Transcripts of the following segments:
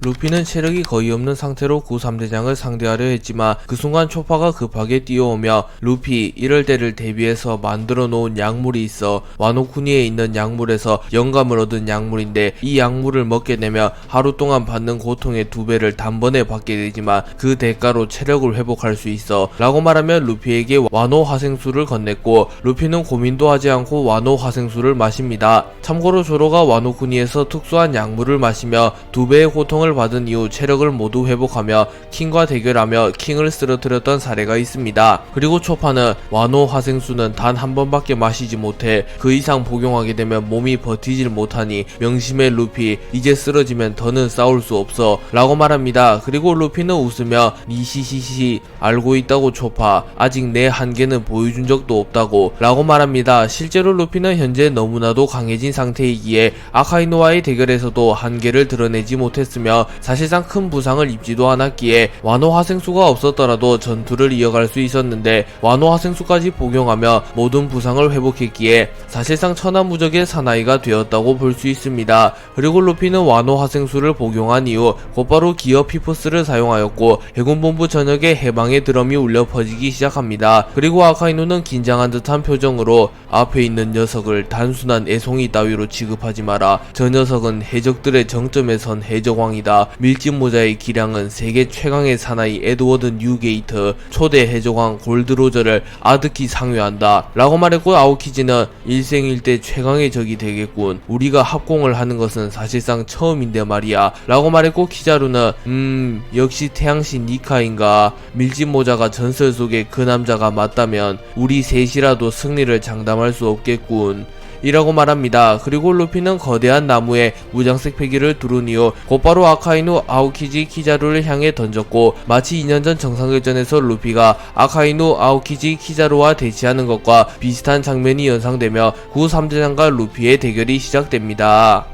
루피는 체력이 거의 없는 상태로 구3대장을 상대하려 했지만 그 순간 초파가 급하게 뛰어오며 루피 이럴 때를 대비해서 만들어 놓은 약물이 있어 와노쿠니에 있는 약물에서 영감을 얻은 약물인데 이 약물을 먹게 되면 하루 동안 받는 고통의 2배를 단번에 받게 되지만 그 대가로 체력을 회복할 수 있어 라고 말하며 루피에게 와노 화생수를 건넸고 루피는 고민도 하지 않고 와노 화생수를 마십니다. 참고로 조로가 와노쿠니에서 특수한 약물을 마시며 2배의 고통을 받은 이후 체력을 모두 회복하며 킹과 대결하며 킹을 쓰러뜨렸던 사례가 있습니다. 그리고 초파는 와노 화생수는 단 한 번밖에 마시지 못해 그 이상 복용하게 되면 몸이 버티질 못하니 명심해 루피, 이제 쓰러지면 더는 싸울 수 없어 라고 말합니다. 그리고 루피는 웃으며 니시시시 알고 있다고 초파, 아직 내 한계는 보여준 적도 없다고 라고 말합니다. 실제로 루피는 현재 너무나도 강해진 상태이기에 아카이누와의 대결에서도 한계를 드러내지 못했으며 사실상 큰 부상을 입지도 않았기에 와노 화생수가 없었더라도 전투를 이어갈 수 있었는데 와노 화생수까지 복용하며 모든 부상을 회복했기에 사실상 천하무적의 사나이가 되었다고 볼 수 있습니다. 그리고 루피는 와노 화생수를 복용한 이후 곧바로 기어 피퍼스를 사용하였고 해군본부 전역에 해방의 드럼이 울려 퍼지기 시작합니다. 그리고 아카이누는 긴장한 듯한 표정으로 앞에 있는 녀석을 단순한 애송이 따위로 취급하지 마라. 저 녀석은 해적들의 정점에 선 해적왕이다. 밀짚모자의 기량은 세계 최강의 사나이 에드워드 뉴게이트, 초대 해적왕 골드로저를 아득히 상회한다 라고 말했고 아오키지는 일생일대 최강의 적이 되겠군. 우리가 합공을 하는 것은 사실상 처음인데 말이야 라고 말했고 키자루는 역시 태양신 니카인가. 밀짚모자가 전설 속의 그 남자가 맞다면 우리 셋이라도 승리를 장담할 수 없겠군 이라고 말합니다. 그리고 루피는 거대한 나무에 무장색 패기를 두른 이후 곧바로 아카이누, 아오키지, 키자루를 향해 던졌고 마치 2년 전 정상결전에서 루피가 아카이누, 아오키지, 키자루와 대치하는 것과 비슷한 장면이 연상되며 구3대장과 루피의 대결이 시작됩니다.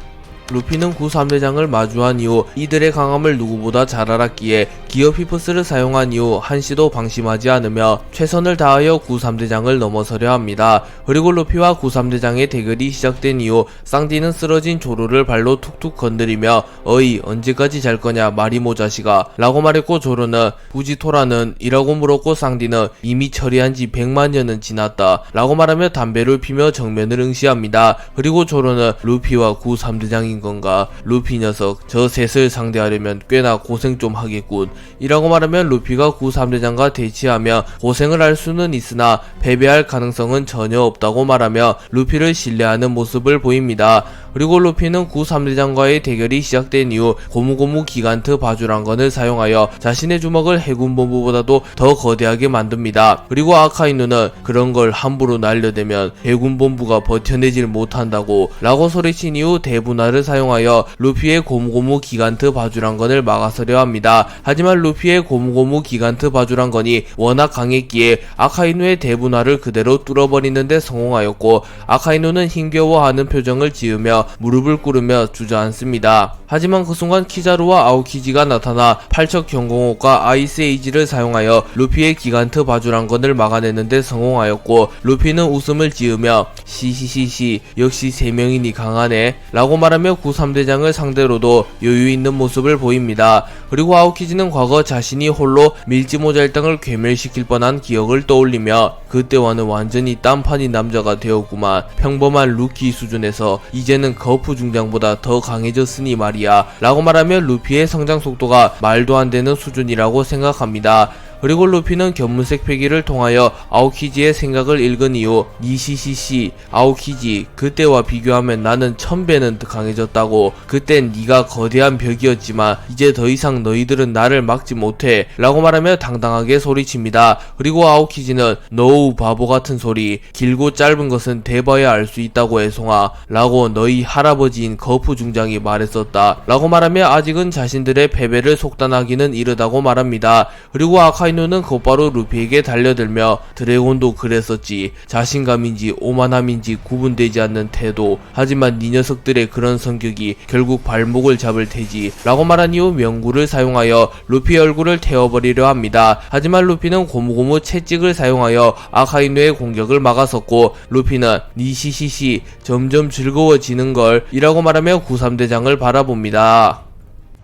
루피는 구3대장을 마주한 이후 이들의 강함을 누구보다 잘 알았기에 기어 피퍼스를 사용한 이후 한시도 방심하지 않으며 최선을 다하여 구3대장을 넘어서려 합니다. 그리고 루피와 구3대장의 대결이 시작된 이후 쌍디는 쓰러진 조로를 발로 툭툭 건드리며 어이 언제까지 잘 거냐 마리모 자식아 라고 말했고 조로는 부지토라는 이라고 물었고 쌍디는 이미 처리한 지 100만년은 지났다 라고 말하며 담배를 피며 정면을 응시합니다. 그리고 조로는 루피와 구3대장이 건가? 루피 녀석 저 셋을 상대하려면 꽤나 고생 좀 하겠군 이라고 말하면 루피가 구3대장과 대치하며 고생을 할 수는 있으나 패배할 가능성은 전혀 없다고 말하며 루피를 신뢰하는 모습을 보입니다. 그리고 루피는 구3대장과의 대결이 시작된 이후 고무고무 기간트 바주란건을 사용하여 자신의 주먹을 해군본부보다도 더 거대하게 만듭니다. 그리고 아카이누는 그런 걸 함부로 날려대면 해군본부가 버텨내질 못한다고 라고 소리친 이후 대분화를 사용하여 루피의 고무고무 기간트 바주란건을 막아서려 합니다. 하지만 루피의 고무고무 기간트 바주란건이 워낙 강했기에 아카이누의 대분화를 그대로 뚫어버리는데 성공하였고 아카이누는 힘겨워하는 표정을 지으며 무릎을 꿇으며 주저앉습니다. 하지만 그 순간 키자루와 아오키지가 나타나 팔척 경공옥과 아이스 에이지를 사용하여 루피의 기간트 바주란건을 막아내는데 성공하였고 루피는 웃음을 지으며 시시시시 역시 3명이니 강하네 라고 말하며 구3대장을 상대로도 여유있는 모습을 보입니다. 그리고 아오키지는 과거 자신이 홀로 밀짚모자 일당을 괴멸시킬 뻔한 기억을 떠올리며 그때와는 완전히 딴판인 남자가 되었구만. 평범한 루키 수준에서 이제는 거푸 중장보다 더 강해졌으니 말이야 라고 말하며 루피의 성장 속도가 말도 안 되는 수준이라고 생각합니다. 그리고 루피는 견문색 패기를 통하여 아오키지의 생각을 읽은 이후 니시시시 아오키지 그때와 비교하면 나는 1000배는 더 강해졌다고. 그땐 네가 거대한 벽이었지만 이제 더 이상 너희들은 나를 막지 못해 라고 말하며 당당하게 소리칩니다. 그리고 아오키지는 너우 바보같은 소리, 길고 짧은 것은 대봐야 알 수 있다고 애송아 라고 너희 할아버지인 거푸 중장이 말했었다 라고 말하며 아직은 자신들의 패배를 속단하기는 이르다고 말합니다. 그리고 아카이누는 곧바로 루피에게 달려들며 드래곤도 그랬었지. 자신감인지 오만함인지 구분되지 않는 태도. 하지만 네 녀석들의 그런 성격이 결국 발목을 잡을 테지 라고 말한 이후 명구를 사용하여 루피의 얼굴을 태워버리려 합니다. 하지만 루피는 고무고무 채찍을 사용하여 아카이누의 공격을 막았었고 루피는 니시시시 점점 즐거워지는걸 이라고 말하며 구3대장을 바라봅니다.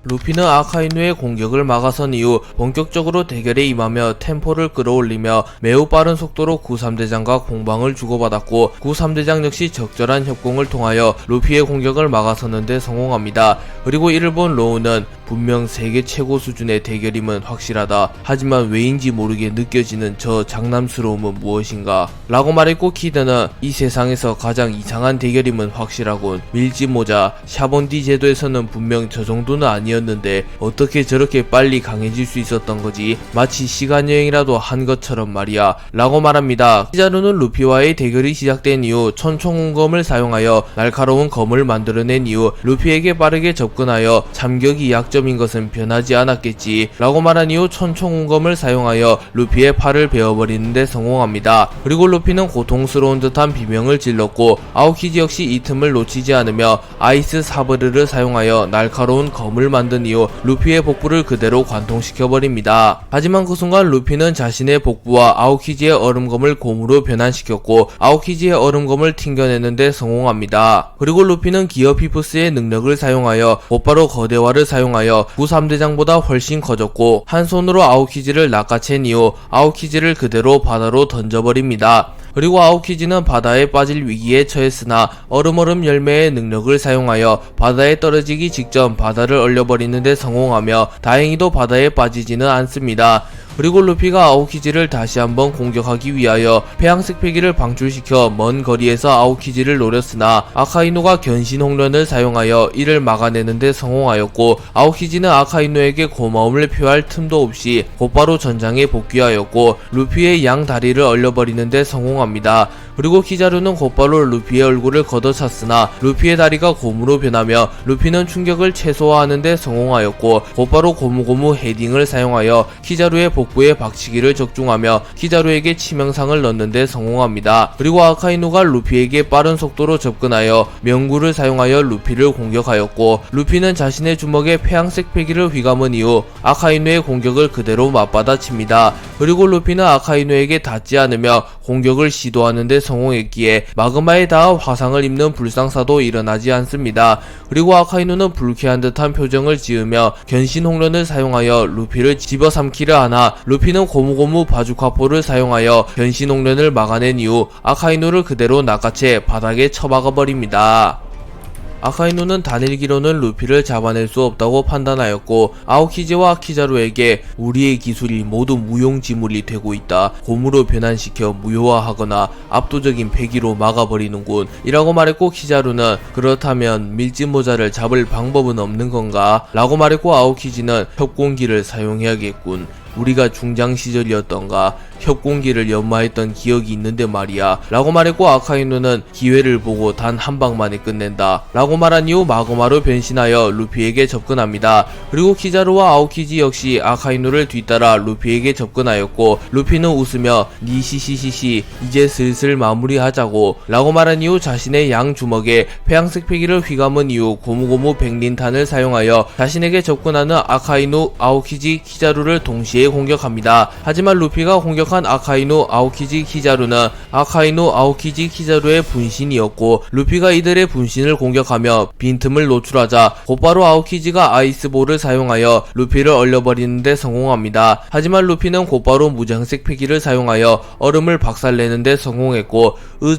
루피는 아카이누의 공격을 막아선 이후 본격적으로 대결에 임하며 템포를 끌어올리며 매우 빠른 속도로 구3대장과 공방을 주고받았고 구3대장 역시 적절한 협공을 통하여 루피의 공격을 막아서는데 성공합니다. 그리고 이를 본 로우는 분명 세계 최고 수준의 대결임은 확실하다. 하지만 왜인지 모르게 느껴지는 저 장남스러움은 무엇인가? 라고 말했고 키드는 이 세상에서 가장 이상한 대결임은 확실하군. 밀짚모자, 샤본디 제도에서는 분명 저 정도는 아니었는데 어떻게 저렇게 빨리 강해질 수 있었던 거지? 마치 시간여행이라도 한 것처럼 말이야. 라고 말합니다. 키자루는 루피와의 대결이 시작된 이후 천총운검을 사용하여 날카로운 검을 만들어낸 이후 루피에게 빠르게 접근하여 참격이 약점인 것은 변하지 않았겠지 라고 말한 이후 천총운검을 사용하여 루피의 팔을 베어버리는데 성공합니다. 그리고 루피는 고통스러운 듯한 비명을 질렀고 아오키지 역시 이 틈을 놓치지 않으며 아이스 사브르를 사용하여 날카로운 검을 만든 이후 루피의 복부를 그대로 관통시켜버립니다. 하지만 그 순간 루피는 자신의 복부와 아오키지의 얼음검을 곰으로 변환시켰고 아오키지의 얼음검을 튕겨내는데 성공합니다. 그리고 루피는 기어 피프스의 능력을 사용하여 곧바로 거대화를 사용하여 구3대장보다 훨씬 커졌고 한 손으로 아오키지를 낚아챈 이후 아오키지를 그대로 바다로 던져버립니다. 그리고 아오키지는 바다에 빠질 위기에 처했으나 얼음 열매의 능력을 사용하여 바다에 떨어지기 직전 바다를 얼려버리는데 성공하며 다행히도 바다에 빠지지는 않습니다. 그리고 루피가 아오키지를 다시 한번 공격하기 위하여 폐양색 패기를 방출시켜 먼 거리에서 아오키지를 노렸으나 아카이누가 견신 홍련을 사용하여 이를 막아내는데 성공하였고 아오키지는 아카이누에게 고마움을 표할 틈도 없이 곧바로 전장에 복귀하였고 루피의 양 다리를 얼려버리는데 성공합니다. 그리고 키자루는 곧바로 루피의 얼굴을 걷어찼으나 루피의 다리가 곰으로 변하며 루피는 충격을 최소화하는데 성공하였고 곧바로 고무고무 헤딩을 사용하여 키자루의 복부에 박치기를 적중하며 키자루에게 치명상을 넣는데 성공합니다. 그리고 아카이누가 루피에게 빠른 속도로 접근하여 명구를 사용하여 루피를 공격하였고 루피는 자신의 주먹에 폐양색 패기를 휘감은 이후 아카이누의 공격을 그대로 맞받아칩니다. 그리고 루피는 아카이누에게 닿지 않으며 공격을 시도하는데 성공했기에 마그마에 닿아 화상을 입는 불상사도 일어나지 않습니다. 그리고 아카이누는 불쾌한 듯한 표정을 지으며 견신 홍련을 사용하여 루피를 집어삼키려 하나 루피는 고무고무 바주카포를 사용하여 견신 홍련을 막아낸 이후 아카이누를 그대로 낚아채 바닥에 처박아버립니다. 아카이누는 단일기로는 루피를 잡아낼 수 없다고 판단하였고 아오키지와 키자루에게 우리의 기술이 모두 무용지물이 되고 있다. 곰으로 변환시켜 무효화하거나 압도적인 패기로 막아버리는군 이라고 말했고 키자루는 그렇다면 밀짚모자를 잡을 방법은 없는 건가? 라고 말했고 아오키지는 협공기를 사용해야겠군. 우리가 중장 시절이었던가 협공기를 연마했던 기억이 있는데 말이야 라고 말했고 아카이누는 기회를 보고 단 한 방만에 끝낸다 라고 말한 이후 마그마로 변신하여 루피에게 접근합니다. 그리고 키자루와 아오키지 역시 아카이누를 뒤따라 루피에게 접근하였고 루피는 웃으며 니시시시시 이제 슬슬 마무리하자고 라고 말한 이후 자신의 양 주먹에 폐양색 패기를 휘감은 이후 고무고무 백린탄을 사용하여 자신에게 접근하는 아카이누, 아오키지, 키자루를 동시에 공격합니다. 하지만 루피가 공격한 아카이누, 아오키지, 키자루는 아카이누, 아오키지, 키자루의 분신이었고 루피가 이들의 분신을 공격하며 빈틈을 노출하자 곧바로 아오키지가 아이스볼을 사용하여 루피를 얼려버리는데 성공합니다. 하지만 루피는 곧바로 무장색 패기를 사용하여 얼음을 박살내는데 성공했고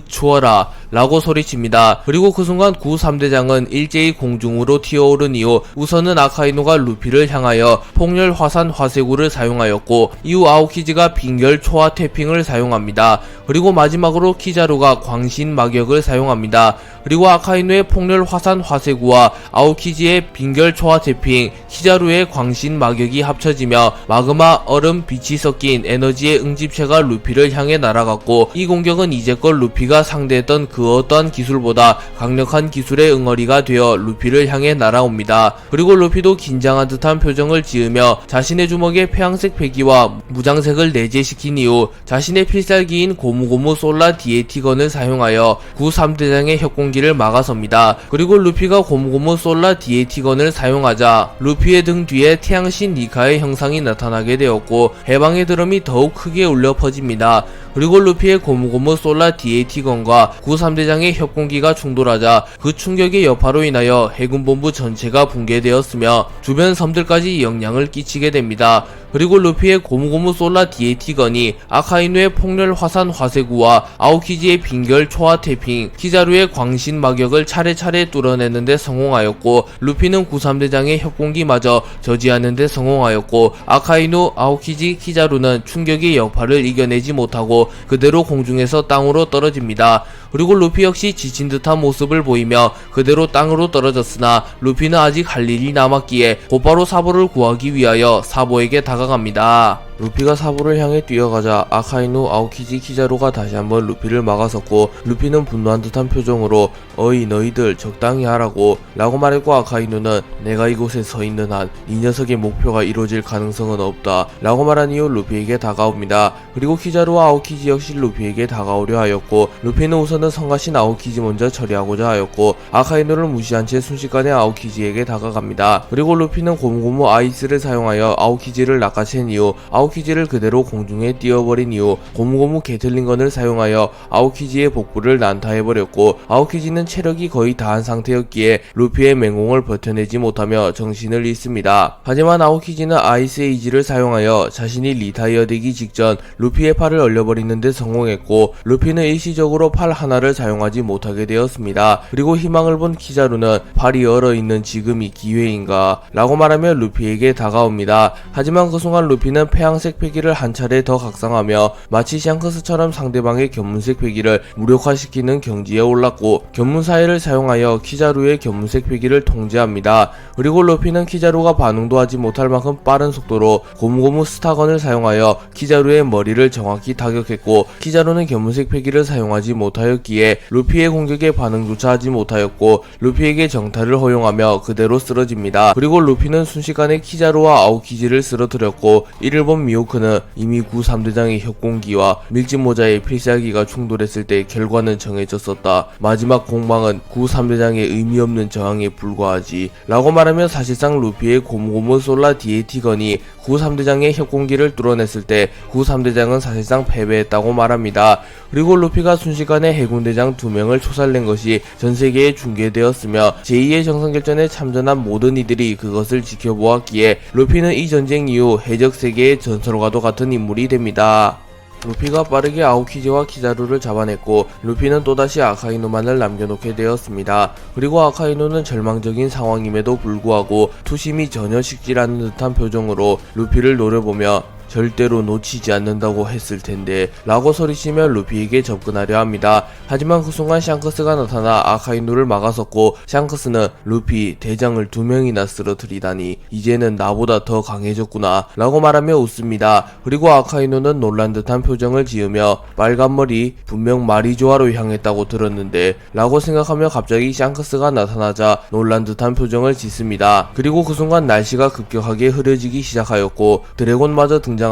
추워라 라고 소리칩니다. 그리고 그 순간 구3대장은 일제히 공중으로 튀어오른 이후 우선은 아카이누가 루피를 향하여 폭렬 화산 화쇄구를 사용하였고 이후 아오키지가 빙결 초화 태핑을 사용합니다. 그리고 마지막으로 키자루가 광신 마격을 사용합니다. 그리고 아카이누의 폭렬 화산 화쇄구와 아오키지의 빙결 초화 태핑, 키자루의 광신 마격이 합쳐지며 마그마, 얼음, 빛이 섞인 에너지의 응집체가 루피를 향해 날아갔고 이 공격은 이제껏 루피가 상대했던 그 어떠한 기술보다 강력한 기술의 응어리가 되어 루피를 향해 날아옵니다. 그리고 루피도 긴장한 듯한 표정을 지으며 자신의 주먹에 폐양색 패기와 무장색을 내재시킨 이후 자신의 필살기인 고무고무 솔라 디에티건을 사용하여 구3대장의 협공기를 막아섭니다. 그리고 루피가 고무고무 솔라 디에티건을 사용하자 루피의 등 뒤에 태양신 니카의 형상이 나타나게 되었고 해방의 드럼이 더욱 크게 울려 퍼집니다. 그리고 루피의 고무고무 솔라 DAT건과 구 3대장의 협공기가 충돌하자 그 충격의 여파로 인하여 해군본부 전체가 붕괴되었으며 주변 섬들까지 영향을 끼치게 됩니다. 그리고 루피의 고무고무 솔라 DAT건이 아카이누의 폭렬 화산 화세구와 아오키지의 빙결 초화 태핑, 키자루의 광신 마격을 차례차례 뚫어내는데 성공하였고, 루피는 구 3대장의 협공기마저 저지하는데 성공하였고, 아카이누, 아오키지, 키자루는 충격의 여파를 이겨내지 못하고 그대로 공중에서 땅으로 떨어집니다. 그리고 루피 역시 지친 듯한 모습을 보이며 그대로 땅으로 떨어졌으나 루피는 아직 할 일이 남았기에 곧바로 사보를 구하기 위하여 사보에게 다가갑니다. 루피가 사보를 향해 뛰어가자 아카이누, 아오키지, 키자루가 다시 한번 루피를 막아섰고, 루피는 분노한 듯한 표정으로 어이 너희들 적당히 하라고 라고 말했고, 아카이누는 내가 이곳에 서 있는 한 이 녀석의 목표가 이루어질 가능성은 없다 라고 말한 이후 루피에게 다가옵니다. 그리고 키자루와 아오키지 역시 루피에게 다가오려 하였고, 루피는 우선은 성가신 아오키지 먼저 처리하고자 하였고, 아카이누를 무시한 채 순식간에 아오키지에게 다가갑니다. 그리고 루피는 고무고무 아이스를 사용하여 아오키지를 낚아챈 이후 아오키지를 그대로 공중에 띄워버린 이후 고무고무 게틀링건을 사용하여 아오키지의 복부를 난타해버렸고, 아오키지는 체력이 거의 다한 상태였기에 루피의 맹공을 버텨내지 못하며 정신을 잃습니다. 하지만 아오키지는 아이스 에이지를 사용하여 자신이 리타이어 되기 직전 루피의 팔을 얼려버리는데 성공했고, 루피는 일시적으로 팔 하나를 사용하지 못하게 되었습니다. 그리고 희망을 본 키자루는 팔이 얼어있는 지금이 기회인가 라고 말하며 루피에게 다가옵니다. 하지만 그 순간 루피는 폐양색 패기를 한 차례 더 각성하며 마치 샹크스처럼 상대방의 견문색 패기를 무력화시키는 경지에 올랐고, 견문사회를 사용하여 키자루의 견문색 패기를 통제합니다. 그리고 루피는 키자루가 반응도 하지 못할 만큼 빠른 속도로 고무고무 스타건을 사용하여 키자루의 머리를 정확히 타격했고, 키자루는 견문색 패기를 사용하지 못하였기에 루피의 공격에 반응조차 하지 못하였고, 루피에게 정타를 허용하며 그대로 쓰러집니다. 그리고 루피는 순식간에 키자루와 아오키지를 쓰러뜨렸고, 이를 본 미호크는 이미 구 3대장의 협공기와 밀짚모자의 필살기가 충돌했을 때 결과는 정해졌었다. 마지막 공방은 구 3대장의 의미 없는 저항에 불과하지 라고 말하며 사실상 루피의 고무고무 솔라 DAT건이 구 3대장의 협공기를 뚫어냈을 때 구 3대장은 사실상 패배했다고 말합니다. 그리고 루피가 순식간에 해군대장 2명을 초살낸 것이 전세계에 중계되었으며 제2의 정상결전에 참전한 모든 이들이 그것을 지켜보았기에 루피는 이 전쟁 이후 해적세계의 전설과도 같은 인물이 됩니다. 루피가 빠르게 아오키지와 키자루를 잡아냈고, 루피는 또다시 아카이누만을 남겨놓게 되었습니다. 그리고 아카이누는 절망적인 상황임에도 불구하고 투심이 전혀 식지 않는 듯한 표정으로 루피를 노려보며 절대로 놓치지 않는다고 했을 텐데 라고 소리치며 루피에게 접근하려 합니다. 하지만 그 순간 샹크스가 나타나 아카이누를 막아섰고, 샹크스는 루피 대장을 2명이나 쓰러뜨리다니 이제는 나보다 더 강해졌구나 라고 말하며 웃습니다. 그리고 아카이누는 놀란 듯한 표정을 지으며 빨간 머리 분명 마리조아로 향했다고 들었는데 라고 생각하며 갑자기 샹크스가 나타나자 놀란 듯한 표정을 짓습니다. 그리고 그 순간 날씨가 급격하게 흐려지기 시작하였고, 드래곤마저 등장하며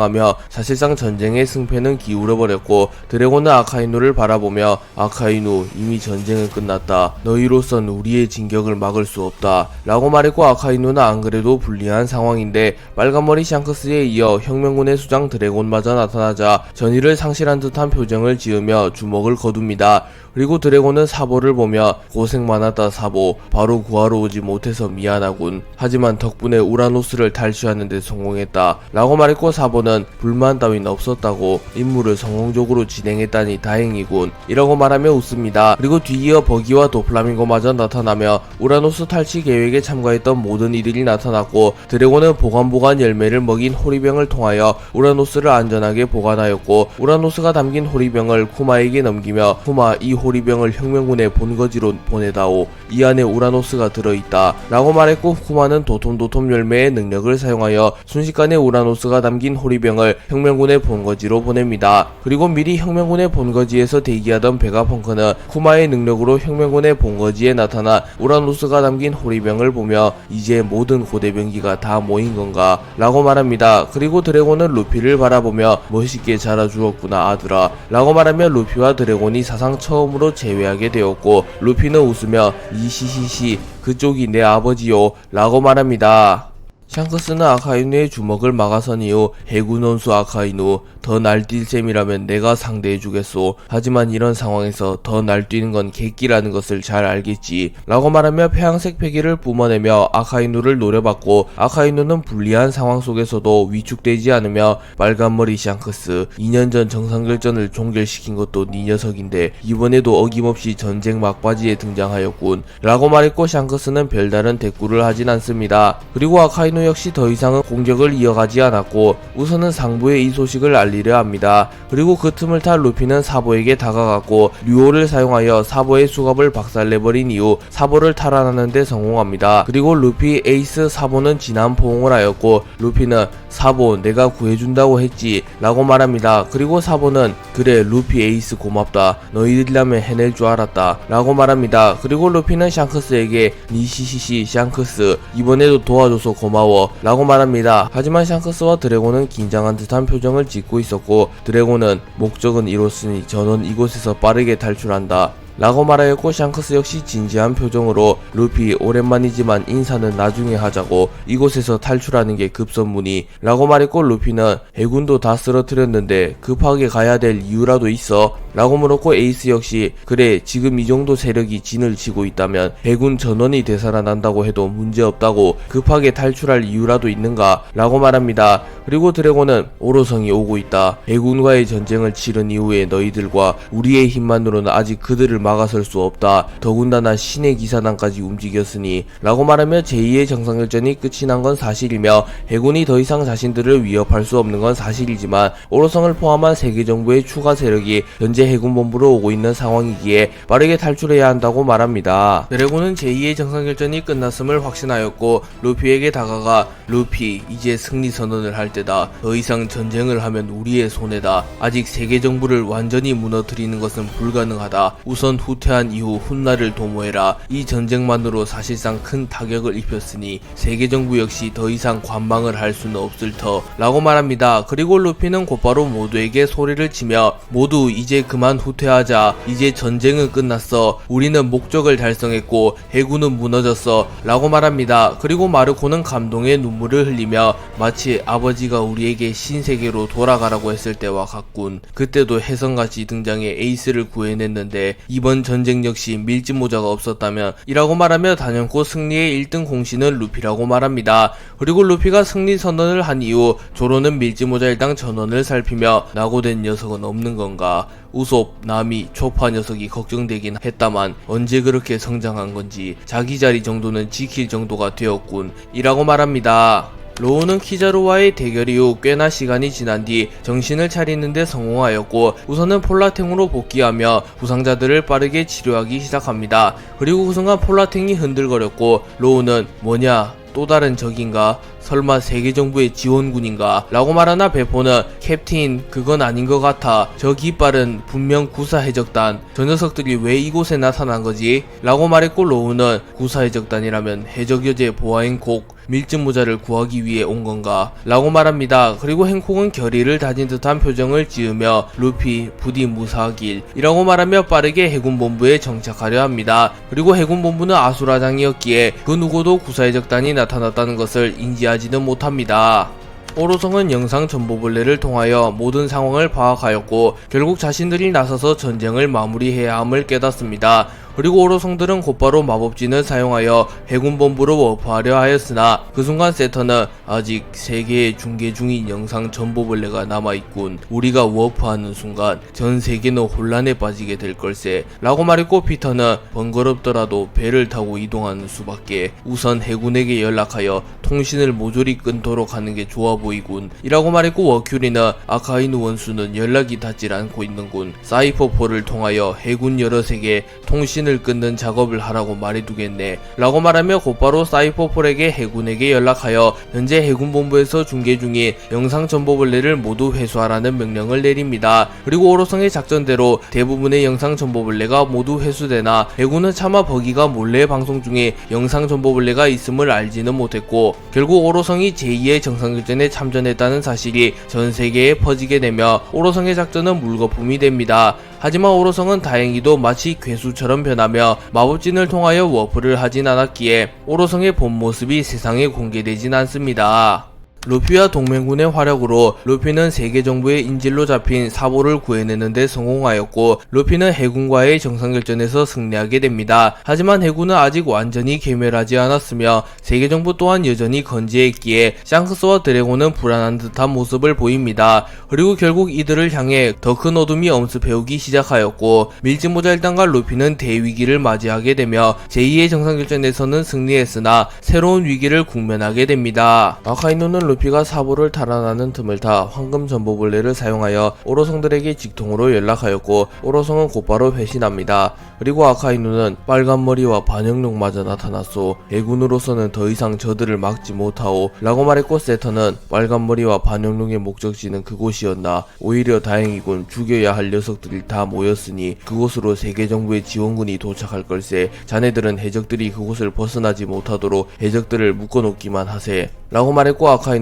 사실상 전쟁의 승패는 기울어버렸고, 드래곤은 아카이누를 바라보며 아카이누 이미 전쟁은 끝났다. 너희로선 우리의 진격을 막을 수 없다 라고 말했고, 아카이누는 안 그래도 불리한 상황인데 빨간머리 샹크스에 이어 혁명군의 수장 드래곤마저 나타나자 전의를 상실한 듯한 표정을 지으며 주먹을 거둡니다. 그리고 드래곤은 사보를 보며 고생 많았다 사보, 바로 구하러 오지 못해서 미안하군. 하지만 덕분에 우라노스를 탈취하는데 성공했다 라고 말했고, 사보는 불만 따윈 없었다고 임무를 성공적으로 진행했다니 다행이군 이라고 말하며 웃습니다. 그리고 뒤이어 버기와 도플라밍고마저 나타나며 우라노스 탈취 계획에 참가했던 모든 이들이 나타났고, 드래곤은 보관 열매를 먹인 호리병을 통하여 우라노스를 안전하게 보관하였고, 우라노스가 담긴 호리병을 쿠마에게 넘기며 쿠마 이 호리병을 혁명군의 본거지로 보내다오. 이 안에 우라노스가 들어있다 라고 말했고, 쿠마는 도톰도톰 열매의 능력을 사용하여 순식간에 우라노스가 담긴 호리병을 혁명군의 본거지로 보냅니다. 그리고 미리 혁명군의 본거지에서 대기하던 베가펑크는 쿠마의 능력으로 혁명군의 본거지에 나타나 우라노스가 담긴 호리병을 보며 이제 모든 고대병기가 다 모인 건가 라고 말합니다. 그리고 드래곤은 루피를 바라보며 멋있게 자라주었구나 아들아 라고 말하며 루피와 드래곤이 사상 처음으로 재회하게 되었고, 루피는 웃으며 이시시시 그쪽이 내 아버지요 라고 말합니다. 샹크스는 아카이누의 주먹을 막아선 이후 해군 원수 아카이누, 더 날뛸 셈이라면 내가 상대해주겠소. 하지만 이런 상황에서 더 날뛰는 건 객기라는 것을 잘 알겠지 라고 말하며 폐양색 패기를 뿜어내며 아카이누를 노려봤고, 아카이누는 불리한 상황 속에서도 위축되지 않으며 빨간머리 샹크스, 2년 전 정상결전을 종결시킨 것도 네 녀석인데 이번에도 어김없이 전쟁 막바지에 등장하였군 라고 말했고, 샹크스는 별다른 대꾸를 하진 않습니다. 그리고 아카이누 역시 더 이상은 공격을 이어가지 않았고 우선은 상부에 이 소식을 알리려 합니다. 그리고 그 틈을 타 루피는 사보에게 다가갔고 류오를 사용하여 사보의 수갑을 박살내버린 이후 사보를 탈환하는 데 성공합니다. 그리고 루피, 에이스, 사보는 진한 포옹을 하였고 루피는 사보 내가 구해준다고 했지 라고 말합니다. 그리고 사보는 그래 루피, 에이스 고맙다. 너희들이라면 해낼 줄 알았다 라고 말합니다. 그리고 루피는 샹크스에게 니시시시 샹크스 이번에도 도와줘서 고마워 라고 말합니다. 하지만 샹크스와 드래곤은 긴장한 듯한 표정을 짓고 있었고 드래곤은 목적은 이뤘으니 전원 이곳에서 빠르게 탈출한다 라고 말하였고, 샹크스 역시 진지한 표정으로 루피 오랜만이지만 인사는 나중에 하자고 이곳에서 탈출하는 게 급선무니 라고 말했고, 루피는 해군도 다 쓰러뜨렸는데 급하게 가야 될 이유라도 있어? 라고 물었고, 에이스 역시 그래 지금 이 정도 세력이 진을 치고 있다면 해군 전원이 되살아난다고 해도 문제없다고 급하게 탈출할 이유라도 있는가? 라고 말합니다. 그리고 드래곤은 오로성이 오고 있다. 해군과의 전쟁을 치른 이후에 너희들과 우리의 힘만으로는 아직 그들을 막아설 수 없다. 더군다나 신의 기사단까지 움직였으니 라고 말하며 제2의 정상결전이 끝이 난 건 사실이며 해군이 더 이상 자신들을 위협할 수 없는 건 사실이지만 오로성을 포함한 세계 정부의 추가 세력이 현재 해군본부로 오고 있는 상황이기에 빠르게 탈출해야 한다고 말합니다. 드래곤은 제2의 정상결전이 끝났음을 확신하였고 루피에게 다가가 루피 이제 승리 선언을 할 때다. 더 이상 전쟁을 하면 우리의 손해다. 아직 세계 정부를 완전히 무너뜨리는 것은 불가능하다. 우선 후퇴한 이후 훗날을 도모해라. 이 전쟁만으로 사실상 큰 타격을 입혔으니 세계 정부 역시 더 이상 관망을 할 수는 없을 터 라고 말합니다. 그리고 루피는 곧바로 모두에게 소리를 치며 모두 이제 그만 후퇴하자. 이제 전쟁은 끝났어. 우리는 목적을 달성했고 해군은 무너졌어 라고 말합니다. 그리고 마르코는 감동의 눈물을 흘리며 마치 아버지가 우리에게 신세계로 돌아가라고 했을 때와 같군. 그때도 혜성같이 등장해 에이스를 구해냈는데 이번 전쟁 역시 밀짚모자가 없었다면 이라고 말하며 단연코 승리의 1등 공신은 루피라고 말합니다. 그리고 루피가 승리 선언을 한 이후 조로는 밀짚모자 일당 전원을 살피며 낙오된 녀석은 없는 건가? 우솝, 나미, 초파 녀석이 걱정되긴 했다만 언제 그렇게 성장한 건지 자기 자리 정도는 지킬 정도가 되었군 이라고 말합니다. 로우는 키자루와의 대결 이후 꽤나 시간이 지난 뒤 정신을 차리는데 성공하였고 우선은 폴라탱으로 복귀하며 부상자들을 빠르게 치료하기 시작합니다. 그리고 그 순간 폴라탱이 흔들거렸고 로우는 뭐냐? 또 다른 적인가? 설마 세계정부의 지원군인가? 라고 말하나 베포는 캡틴 그건 아닌 것 같아. 저 깃발은 분명 구사해적단. 저 녀석들이 왜 이곳에 나타난 거지? 라고 말했고 로우는 구사해적단이라면 해적여제 보아행콕 밀짚모자를 구하기 위해 온 건가? 라고 말합니다. 그리고 행콕은 결의를 다진 듯한 표정을 지으며 루피 부디 무사하길 이라고 말하며 빠르게 해군본부에 정착하려 합니다. 그리고 해군본부는 아수라장이었기에 그 누구도 구사해적단이 나타났다는 것을 인지하지는 못합니다. 오로성은 영상 전보벌레를 통하여 모든 상황을 파악하였고 결국 자신들이 나서서 전쟁을 마무리해야 함을 깨닫습니다. 그리고 오로성들은 곧바로 마법진을 사용하여 해군본부로 워프하려 하였으나 그 순간 세터는 아직 3개의 중계 중인 영상 전보벌레가 남아있군. 우리가 워프하는 순간 전 세계는 혼란에 빠지게 될 걸세 라고 말했고 피터는 번거롭더라도 배를 타고 이동하는 수밖에. 우선 해군에게 연락하여 통신을 모조리 끊도록 하는 게 좋아 보이군 이라고 말했고 워큐리는 아카이누 원수는 연락이 닿질 않고 있는군. 사이퍼포를 통하여 해군 여러 세계 통신을 끊는 작업을 하라고 말해두겠네 라고 말하며 곧바로 사이퍼폴에게 해군에게 연락하여 현재 해군본부에서 중계 중인 영상 전보벌레를 모두 회수하라는 명령을 내립니다. 그리고 오로성의 작전대로 대부분의 영상 전보벌레가 모두 회수되나 해군은 차마 버기가 몰래 방송 중에 영상 전보벌레가 있음을 알지는 못했고 결국 오로성이 제2의 정상결전에 참전했다는 사실이 전 세계에 퍼지게 되며 오로성의 작전은 물거품이 됩니다. 하지만 오로성은 다행히도 마치 괴수처럼 변하며 마법진을 통하여 워프를 하진 않았기에 오로성의 본 모습이 세상에 공개되진 않습니다. 루피와 동맹군의 화력으로 루피는 세계 정부의 인질로 잡힌 사보를 구해내는데 성공하였고, 루피는 해군과의 정상결전에서 승리하게 됩니다. 하지만 해군은 아직 완전히 괴멸하지 않았으며 세계 정부 또한 여전히 건재했기에 샹크스와 드래곤은 불안한 듯한 모습을 보입니다. 그리고 결국 이들을 향해 더 큰 어둠이 엄습해오기 시작하였고, 밀짚모자 일당과 루피는 대위기를 맞이하게 되며 제2의 정상결전에서는 승리했으나 새로운 위기를 국면하게 됩니다. 아카이누는 루피가 사보를 탈환하는 틈을 타 황금 전보벌레를 사용하여 오로성들에게 직통으로 연락하였고, 오로성은 곧바로 회신합니다. 그리고 아카이누는 빨간머리와 반영룡마저 나타났소. 해군으로서는 더 이상 저들을 막지 못하오 라고 말했고, 세터는 빨간머리와 반영룡의 목적지는 그곳이었나. 오히려 다행이군. 죽여야 할 녀석들이 다 모였으니 그곳으로 세계정부의 지원군이 도착할 걸세. 자네들은 해적들이 그곳을 벗어나지 못하도록 해적들을 묶어놓기만 하세 라고 말했고, 아카이누는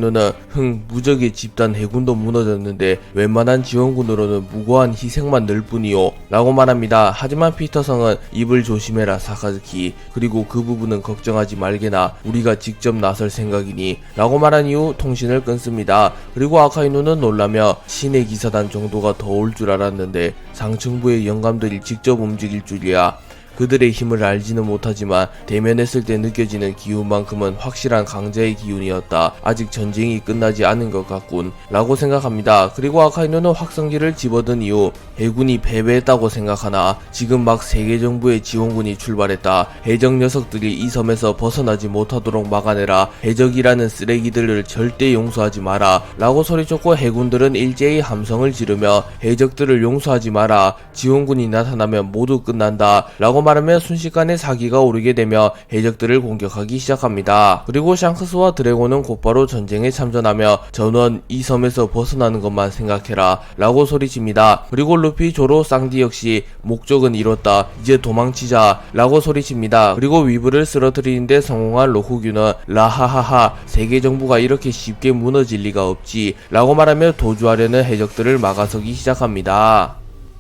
무적의 집단 해군도 무너졌는데 웬만한 지원군으로는 무고한 희생만 늘 뿐이오 라고 말합니다. 하지만 피터성은 입을 조심해라 사카즈키, 그리고 그 부분은 걱정하지 말게나 우리가 직접 나설 생각이니 라고 말한 이후 통신을 끊습니다. 그리고 아카이누는 놀라며 신의 기사단 정도가 더 올 줄 알았는데 상층부의 영감들이 직접 움직일 줄이야. 그들의 힘을 알지는 못하지만 대면했을 때 느껴지는 기운만큼은 확실한 강자의 기운이었다. 아직 전쟁이 끝나지 않은 것 같군 라고 생각합니다. 그리고 아카이누는 확성기를 집어든 이후 해군이 패배했다고 생각하나 지금 막 세계정부의 지원군이 출발했다. 해적 녀석들이 이 섬에서 벗어나지 못하도록 막아내라. 해적이라는 쓰레기들을 절대 용서하지 마라 라고 소리쳤고, 해군들은 일제히 함성을 지르며 해적들을 용서하지 마라. 지원군이 나타나면 모두 끝난다 라고 말하며 순식간에 사기가 오르게 되며 해적들을 공격하기 시작합니다. 그리고 샹크스와 드래곤은 곧바로 전쟁에 참전하며 전원 이 섬에서 벗어나는 것만 생각해라 라고 소리칩니다. 그리고 루피, 조로, 쌍디 역시 목적은 이뤘다. 이제 도망치자 라고 소리칩니다. 그리고 위브를 쓰러뜨리는데 성공한 로쿠규는 라하하하, 세계정부가 이렇게 쉽게 무너질 리가 없지 라고 말하며 도주하려는 해적들을 막아서기 시작합니다.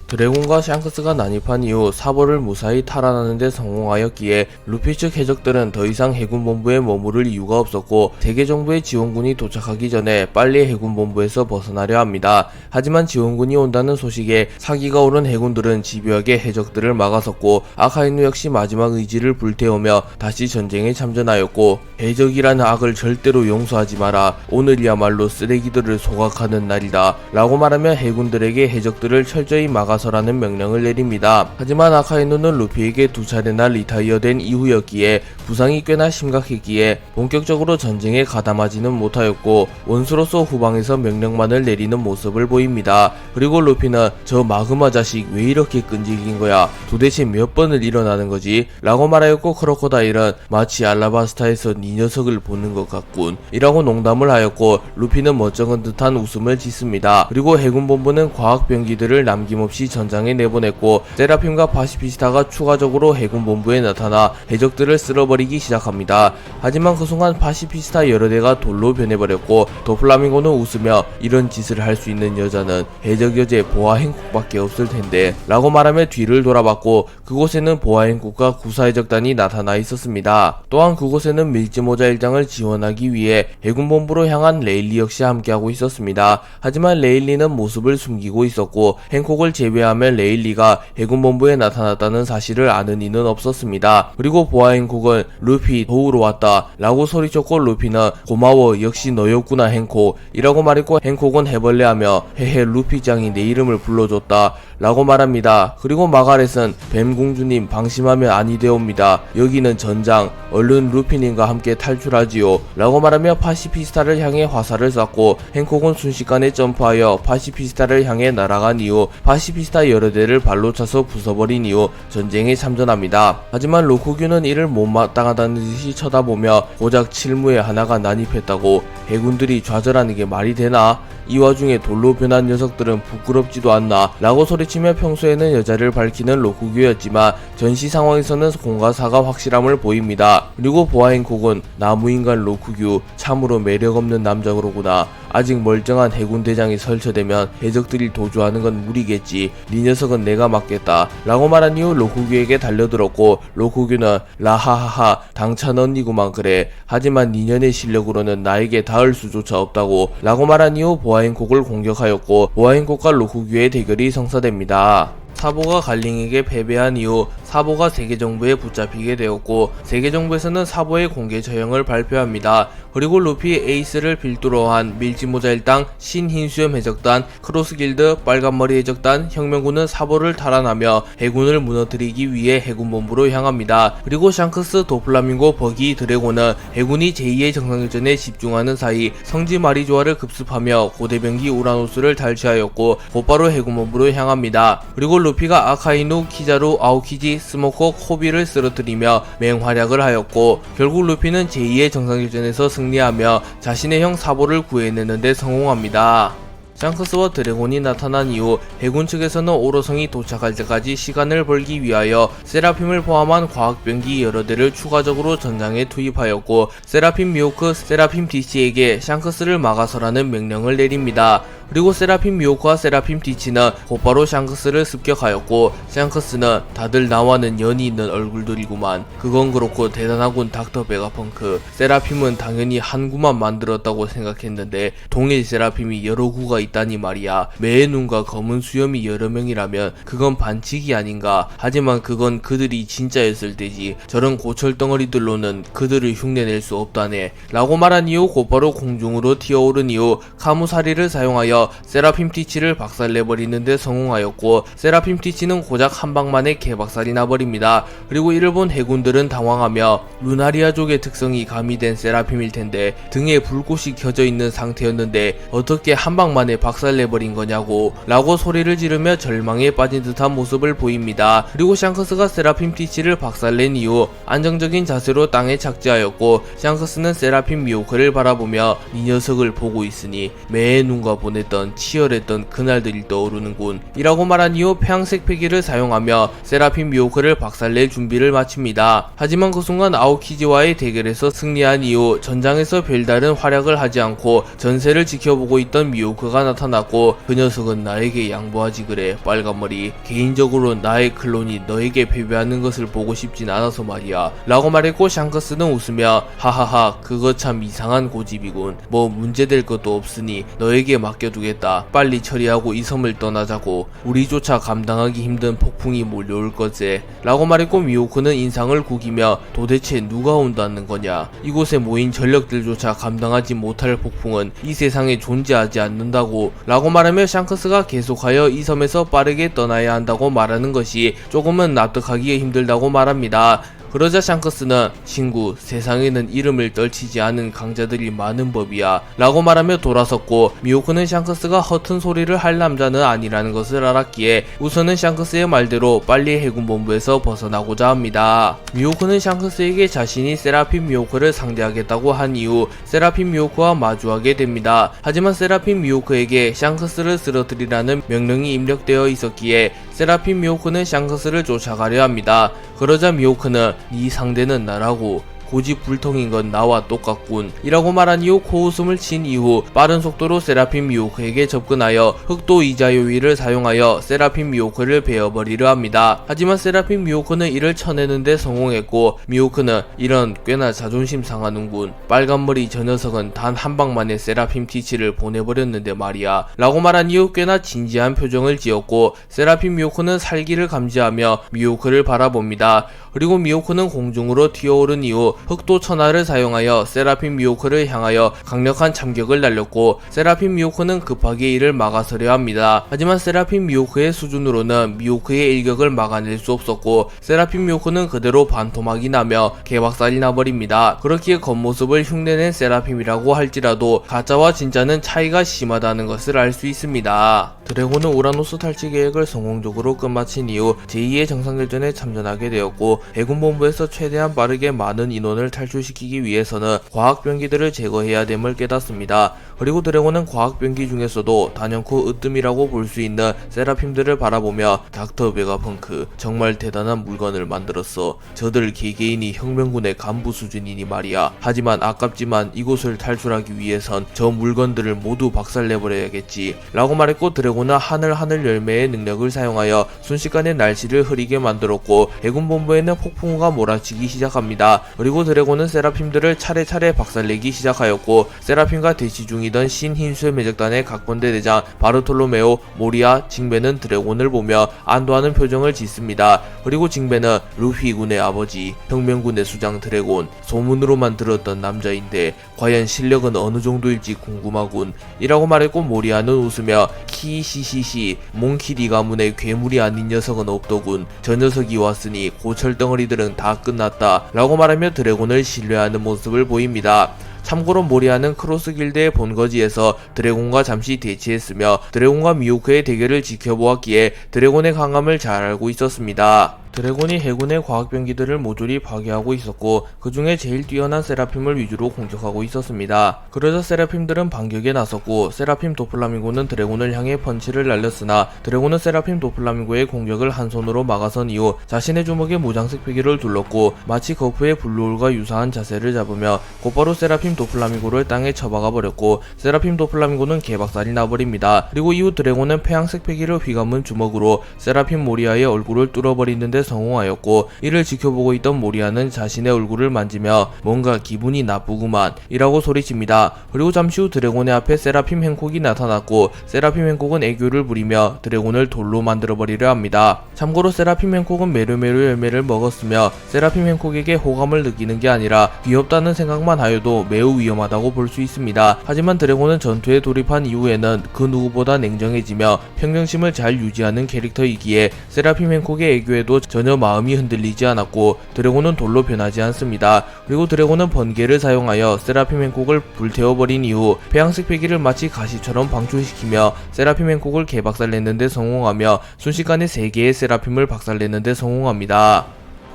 드래곤과 샹크스가 난입한 이후 사보를 무사히 탈환하는데 성공하였기에 루피 측 해적들은 더 이상 해군본부에 머무를 이유가 없었고, 세계정부의 지원군이 도착하기 전에 빨리 해군본부에서 벗어나려 합니다. 하지만 지원군이 온다는 소식에 사기가 오른 해군들은 집요하게 해적들을 막아섰고, 아카이누 역시 마지막 의지를 불태우며 다시 전쟁에 참전하였고, 해적이라는 악을 절대로 용서하지 마라. 오늘이야말로 쓰레기들을 소각하는 날이다 라고 말하며 해군들에게 해적들을 철저히 막아서라는 명령을 내립니다. 하지만 아카이누는 루피에게 두 차례나 리타이어된 이후였기에 부상이 꽤나 심각했기에 본격적으로 전쟁에 가담하지는 못하였고, 원수로서 후방에서 명령만을 내리는 모습을 보입니다. 그리고 루피는 저 마그마 자식 왜 이렇게 끈질긴 거야? 도대체 몇 번을 일어나는 거지? 라고 말하였고, 크로코다일은 마치 알라바스타에서 이 녀석을 보는 것 같군 이라고 농담을 하였고, 루피는 멋쩍은 듯한 웃음을 짓습니다. 그리고 해군본부는 과학병기들을 남김없이 전장에 내보냈고, 세라핌과 파시피스타가 추가적으로 해군본부에 나타나 해적들을 쓸어버리기 시작합니다. 하지만 그 순간 파시피스타 여러 대가 돌로 변해버렸고, 도플라밍고는 웃으며 이런 짓을 할 수 있는 여자는 해적 여제 보아 행국밖에 없을 텐데 라고 말하며 뒤를 돌아봤고, 그곳에는 보아 행국과 구사해적단이 나타나 있었습니다. 또한 그곳에는 밀짚모자 일장을 지원하기 위해 해군본부로 향한 레일리 역시 함께하고 있었습니다. 하지만 레일리는 모습을 숨기고 있었고, 행콕을 제외하면 레일리가 해군본부에 나타났다는 사실을 아는 이는 없었습니다. 그리고 보아 행콕은 루피 도우러 왔다 라고 소리쳤고, 루피는 고마워, 역시 너였구나 행콕 이라고 말했고, 행콕은 해벌레하며 헤헤, 루피짱이 내 이름을 불러줬다 라고 말합니다. 그리고 마가렛은 뱀공주님 방심하면 아니 되옵니다. 여기는 전장, 얼른 루피님과 함께 탈출하지요 라고 말하며 파시피스타를 향해 화살을 쐈고, 행콕은 순식간에 점프하여 파시피스타를 향해 날아간 이후 파시피스타 여러 대를 발로 차서 부숴버린 이후 전쟁에 참전합니다. 하지만 로쿠규는 이를 못마땅하다는 듯이 쳐다보며 고작 칠무에 하나가 난입했다고 해군들이 좌절하는 게 말이 되나? 이 와중에 돌로 변한 녀석들은 부끄럽지도 않나 라고 소리치며 평소에는 여자를 밝히는 로쿠규였지만 전시 상황에서는 공과 사가 확실함을 보입니다. 그리고 보아행콕은 나무인간 로쿠규 참으로 매력없는 남자로구나. 아직 멀쩡한 해군 대장이 설쳐되면 해적들이 도주하는 건 무리겠지. 네 녀석은 내가 맡겠다 라고 말한 이후 로쿠규에게 달려들었고 로쿠규는 라하하하 당찬 언니구만 그래. 하지만 니년의 실력으로는 나에게 닿을 수조차 없다고 라고 말한 이후 보아행콕을 공격하였고 보아행콕과 로쿠규의 대결이 성사됩니다. 사보가 갈링에게 패배한 이후 사보가 세계정부에 붙잡히게 되었고 세계정부에서는 사보의 공개 처형을 발표합니다. 그리고 루피 에이스를 필두로 한 밀지모자 일당, 신흰수염 해적단, 크로스길드, 빨간머리 해적단, 혁명군은 사보를 탈환하며 해군을 무너뜨리기 위해 해군본부로 향합니다. 그리고 샹크스, 도플라밍고, 버기, 드래곤은 해군이 제2의 정상교전에 집중하는 사이 성지 마리조아를 급습하며 고대병기 우라노스를 탈취하였고 곧바로 해군본부로 향합니다. 그리고 루피가 아카이누, 키자루, 아오키지, 스모커, 코비를 쓰러뜨리며 맹활약을 하였고 결국 루피는 제2의 정상교전에서 승리하며 자신의 형 사보를 구해내는데 성공합니다. 샹크스와 드래곤이 나타난 이후 해군 측에서는 오로성이 도착할 때까지 시간을 벌기 위하여 세라핌을 포함한 과학병기 여러 대를 추가적으로 전장에 투입하였고 세라핌 미호크, 세라핌 디치에게 샹크스를 막아서라는 명령을 내립니다. 그리고 세라핌 미호크와 세라핌 디치는 곧바로 샹크스를 습격하였고 샹크스는 다들 나와는 연이 있는 얼굴들이구만. 그건 그렇고 대단하군 닥터 베가펑크. 세라핌은 당연히 한 구만 만들었다고 생각했는데 동일 세라핌이 여러 구가 있다니 말이야. 매의 눈과 검은 수염이 여러 명이라면 그건 반칙이 아닌가. 하지만 그건 그들이 진짜였을 때지. 저런 고철덩어리들로는 그들을 흉내낼 수 없다네 라고 말한 이후 곧바로 공중으로 튀어오른 이후 카무사리를 사용하여 세라핌 티치를 박살내버리는데 성공하였고 세라핌 티치는 고작 한 방만에 개박살이 나버립니다. 그리고 이를 본 해군들은 당황하며 루나리아족의 특성이 가미된 세라핌일 텐데 등에 불꽃이 켜져 있는 상태였는데 어떻게 한 방만에 박살내버린 거냐고 라고 소리를 지르며 절망에 빠진 듯한 모습을 보입니다. 그리고 샹크스가 세라핌 티치를 박살낸 이후 안정적인 자세로 땅에 착지하였고 샹크스는 세라핌 미호크를 바라보며 이 녀석을 보고 있으니 매의 눈과 보냈던 치열했던 그날들이 떠오르는군 이라고 말한 이후 폐양색 패기를 사용하며 세라핌 미호크를 박살낼 준비를 마칩니다. 하지만 그 순간 아오키지와의 대결에서 승리한 이후 전장에서 별다른 활약을 하지 않고 전세를 지켜보고 있던 미호크가 나타났고 그 녀석은 나에게 양보하지 그래 빨간머리. 개인적으로 나의 클론이 너에게 패배하는 것을 보고 싶진 않아서 말이야 라고 말했고 샹크스는 웃으며 하하하 그거 참 이상한 고집이군. 뭐 문제될 것도 없으니 너에게 맡겨두겠다. 빨리 처리하고 이 섬을 떠나자고. 우리조차 감당하기 힘든 폭풍이 몰려올 거제 라고 말했고 미호크는 인상을 구기며 도대체 누가 온다는 거냐. 이곳에 모인 전력들조차 감당하지 못할 폭풍은 이 세상에 존재하지 않는다고 라고 말하며 샹크스가 계속하여 이 섬에서 빠르게 떠나야 한다고 말하는 것이 조금은 납득하기 힘들다고 말합니다. 그러자 샹크스는 친구 세상에는 이름을 떨치지 않은 강자들이 많은 법이야 라고 말하며 돌아섰고 미호크는 샹크스가 허튼 소리를 할 남자는 아니라는 것을 알았기에 우선은 샹크스의 말대로 빨리 해군본부에서 벗어나고자 합니다. 미호크는 샹크스에게 자신이 세라핌 미호크를 상대하겠다고 한 이후 세라핌 미호크와 마주하게 됩니다. 하지만 세라핌 미호크에게 샹크스를 쓰러뜨리라는 명령이 입력되어 있었기에 세라핌 미호크는 샹크스를 쫓아가려 합니다. 그러자 미호크는 네 상대는 나라고. 고집불통인 건 나와 똑같군 이라고 말한 이후 코웃음을 친 이후 빠른 속도로 세라핌 미호크에게 접근하여 흑도 이자요위를 사용하여 세라핌 미호크를 베어버리려 합니다. 하지만 세라핌 미호크는 이를 쳐내는데 성공했고 미호크는 이런 꽤나 자존심 상하는군. 빨간머리 저 녀석은 단 한 방만에 세라핌 티치를 보내버렸는데 말이야 라고 말한 이후 꽤나 진지한 표정을 지었고 세라핌 미호크는 살기를 감지하며 미호크를 바라봅니다. 그리고 미호크는 공중으로 튀어오른 이후 흑도 천하를 사용하여 세라핌 미호크를 향하여 강력한 참격을 날렸고 세라핌 미호크는 급하게 이를 막아서려 합니다. 하지만 세라핌 미호크의 수준으로는 미호크의 일격을 막아낼 수 없었고 세라핌 미호크는 그대로 반토막이 나며 개박살이 나버립니다. 그렇기에 겉모습을 흉내낸 세라핌이라고 할지라도 가짜와 진짜는 차이가 심하다는 것을 알 수 있습니다. 드래곤은 우라노스 탈취 계획을 성공적으로 끝마친 이후 제2의 정상결전에 참전하게 되었고, 해군본부에서 최대한 빠르게 많은 인원을 탈출시키기 위해서는 과학병기들을 제거해야 됨을 깨닫습니다. 그리고 드래곤은 과학병기 중에서도 단연코 으뜸이라고 볼 수 있는 세라핌들을 바라보며 닥터 베가펑크, 정말 대단한 물건을 만들었어. 저들 개개인이 혁명군의 간부 수준이니 말이야. 하지만 아깝지만 이곳을 탈출하기 위해선 저 물건들을 모두 박살내버려야겠지 라고 말했고, 드래곤은 하늘 열매의 능력을 사용하여 순식간에 날씨를 흐리게 만들었고, 해군본부에는 폭풍우가 몰아치기 시작합니다. 그리고 드래곤은 세라핌들을 차례차례 박살내기 시작하였고, 세라핌과 대치 중이던 신흰술 매적단의 각본대 대장 바르톨로메오 모리아 징베는 드래곤을 보며 안도하는 표정을 짓습니다. 그리고 징베는 루피 군의 아버지, 혁명군의 수장 드래곤, 소문으로만 들었던 남자인데 과연 실력은 어느 정도일지 궁금하군 이라고 말했고, 모리아는 웃으며 키시시시, 몽키리 가문의 괴물이 아닌 녀석은 없더군. 저 녀석이 왔으니 고철덩어리들은 다 끝났다 라고 말하며 드래곤을 신뢰하는 모습을 보입니다. 참고로 모리아는 크로스 길드의 본거지에서 드래곤과 잠시 대치했으며 드래곤과 미호크의 대결을 지켜보았기에 드래곤의 강함을 잘 알고 있었습니다. 드래곤이 해군의 과학병기들을 모조리 파괴하고 있었고, 그 중에 제일 뛰어난 세라핌을 위주로 공격하고 있었습니다. 그러자 세라핌들은 반격에 나섰고, 세라핌 도플라밍고는 드래곤을 향해 펀치를 날렸으나 드래곤은 세라핌 도플라밍고의 공격을 한 손으로 막아선 이후 자신의 주먹에 무장색 패기를 둘렀고, 마치 거푸의 블루홀과 유사한 자세를 잡으며 곧바로 세라핌 도플라밍고를 땅에 처박아 버렸고, 세라핌 도플라밍고는 개박살이 나버립니다. 그리고 이후 드래곤은 폐양색 패기를 휘감은 주먹으로 세라핌 모리아의 얼굴을 뚫어버리는데 성공하였고, 이를 지켜보고 있던 모리아는 자신의 얼굴을 만지며 뭔가 기분이 나쁘구만 이라고 소리칩니다. 그리고 잠시 후 드래곤의 앞에 세라핌 행콕이 나타났고, 세라핌 행콕은 애교를 부리며 드래곤을 돌로 만들어버리려 합니다. 참고로 세라핌 행콕은 메르메르 열매를 먹었으며 세라핌 행콕에게 호감을 느끼는 게 아니라 귀엽다는 생각만 하여도 매우 위험하다고 볼 수 있습니다. 하지만 드래곤은 전투에 돌입한 이후에는 그 누구보다 냉정해지며 평정심을 잘 유지하는 캐릭터이기에 세라핌 행콕의 애교에도 전혀 마음이 흔들리지 않았고, 드래곤은 돌로 변하지 않습니다. 그리고 드래곤은 번개를 사용하여 세라핌 행콕을 불태워버린 이후 폐양색 패기를 마치 가시처럼 방출시키며 세라핌 행콕을 개박살냈는데 성공하며 순식간에 3개의 세라핌을 박살내는데 성공합니다.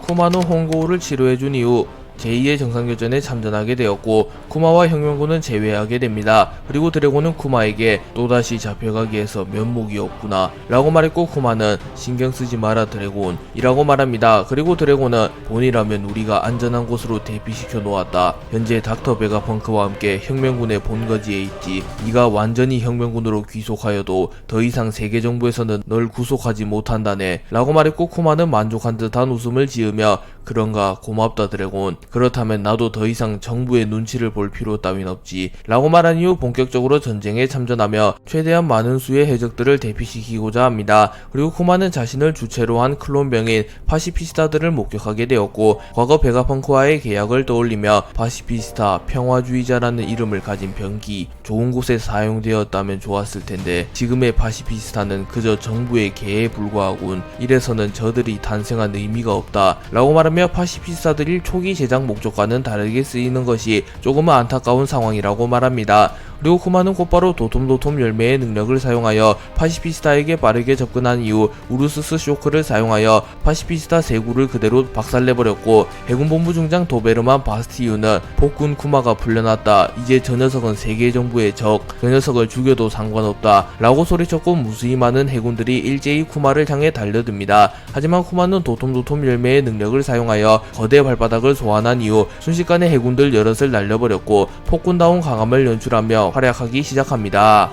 쿠마는 홍고우를 치료해준 이후 제2의 정상결전에 참전하게 되었고, 쿠마와 혁명군은 제외하게 됩니다. 그리고 드래곤은 쿠마에게 또다시 잡혀가기 위해서 면목이 없구나 라고 말했고, 쿠마는 신경쓰지 마라 드래곤 이라고 말합니다. 그리고 드래곤은 본이라면 우리가 안전한 곳으로 대피시켜 놓았다. 현재 닥터 베가펑크와 함께 혁명군의 본거지에 있지. 네가 완전히 혁명군으로 귀속하여도 더 이상 세계정부에서는 널 구속하지 못한다네 라고 말했고, 쿠마는 만족한 듯한 웃음을 지으며 그런가 고맙다 드래곤. 그렇다면 나도 더 이상 정부의 눈치를 볼 필요 따윈 없지 라고 말한 이후 본격적으로 전쟁에 참전하며 최대한 많은 수의 해적들을 대피시키고자 합니다. 그리고 쿠마는 자신을 주체로 한 클론병인 파시피스타들을 목격하게 되었고, 과거 베가펑크와의 계약을 떠올리며 파시피스타 평화주의자라는 이름을 가진 병기, 좋은 곳에 사용되었다면 좋았을 텐데 지금의 파시피스타는 그저 정부의 개에 불과하군. 이래서는 저들이 탄생한 의미가 없다 라고 말하며 파시피스타들이 초기 제작 목적과는 다르게 쓰이는 것이 조금은 안타까운 상황이라고 말합니다. 그리고 쿠마는 곧바로 도톰도톰 열매의 능력을 사용하여 파시피스타에게 빠르게 접근한 이후 우르스스 쇼크를 사용하여 파시피스타 세구를 그대로 박살내버렸고, 해군본부 중장 도베르만 바스티유는 폭군 쿠마가 풀려났다. 이제 저 녀석은 세계정부의 적. 그 녀석을 죽여도 상관없다 라고 소리쳤고, 무수히 많은 해군들이 일제히 쿠마를 향해 달려듭니다. 하지만 쿠마는 도톰도톰 열매의 능력을 사용하여 거대 발바닥을 소환한 이후 순식간에 해군들 여럿을 날려버렸고, 폭군다운 강함을 연출하며 활약하기 시작합니다.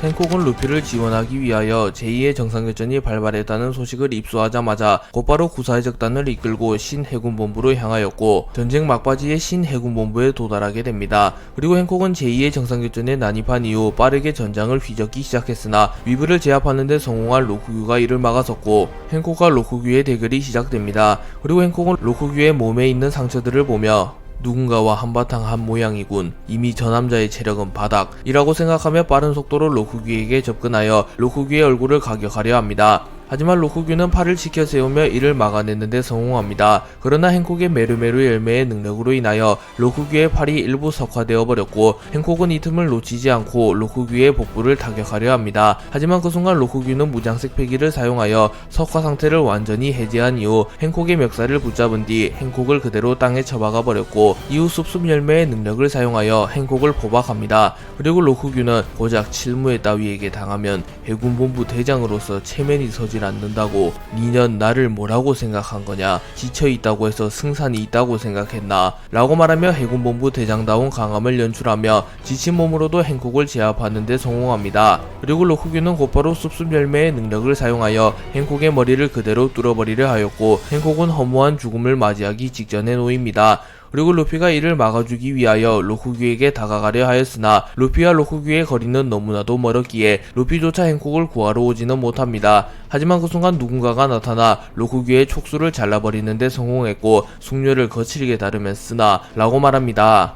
행콕은 루피를 지원하기 위하여 제2의 정상결전이 발발했다는 소식을 입수하자마자 곧바로 구사해적단을 이끌고 신해군본부로 향하였고, 전쟁 막바지에 신해군본부에 도달하게 됩니다. 그리고 행콕은 제2의 정상결전에 난입한 이후 빠르게 전장을 휘젓기 시작했으나 위브를 제압하는 데 성공한 로쿠규가 이를 막아섰고, 행콕과 로쿠규의 대결이 시작됩니다. 그리고 행콕은 로쿠규의 몸에 있는 상처들을 보며 누군가와 한바탕 한 모양이군. 이미 저 남자의 체력은 바닥 이라고 생각하며 빠른 속도로 로쿠규에게 접근하여 로쿠규의 얼굴을 가격하려 합니다. 하지만 로쿠규는 팔을 지켜 세우며 이를 막아내는데 성공합니다. 그러나 행콕의 메루메루 열매의 능력으로 인하여 로쿠규의 팔이 일부 석화되어 버렸고 행콕은 이 틈을 놓치지 않고 로쿠규의 복부를 타격하려 합니다. 하지만 그 순간 로쿠규는 무장색 패기를 사용하여 석화 상태를 완전히 해제한 이후 행콕의 멱살을 붙잡은 뒤 행콕을 그대로 땅에 처박아 버렸고 이후 숲숲 열매의 능력을 사용하여 행콕을 포박합니다. 그리고 로쿠규는 고작 칠무의 따위에게 당하면 해군본부 대장으로서 체면이 서질 않는다고, 니년 나를 뭐라고 생각한 거냐, 지쳐있다고 해서 승산이 있다고 생각했나 라고 말하며 해군본부 대장다운 강함을 연출하며 지친 몸으로도 행콕을 제압하는 데 성공합니다. 그리고 로쿠규는 곧바로 숲숲 열매의 능력을 사용하여 행콕의 머리를 그대로 뚫어버리려 하였고 행콕은 허무한 죽음을 맞이하기 직전에 놓입니다. 그리고 루피가 이를 막아주기 위하여 로쿠규에게 다가가려 하였으나 루피와 로쿠규의 거리는 너무나도 멀었기에 루피조차 행콕을 구하러 오지는 못합니다. 하지만 그 순간 누군가가 나타나 로쿠규의 촉수를 잘라버리는데 성공했고 숙녀를 거칠게 다루면 쓰나 라고 말합니다.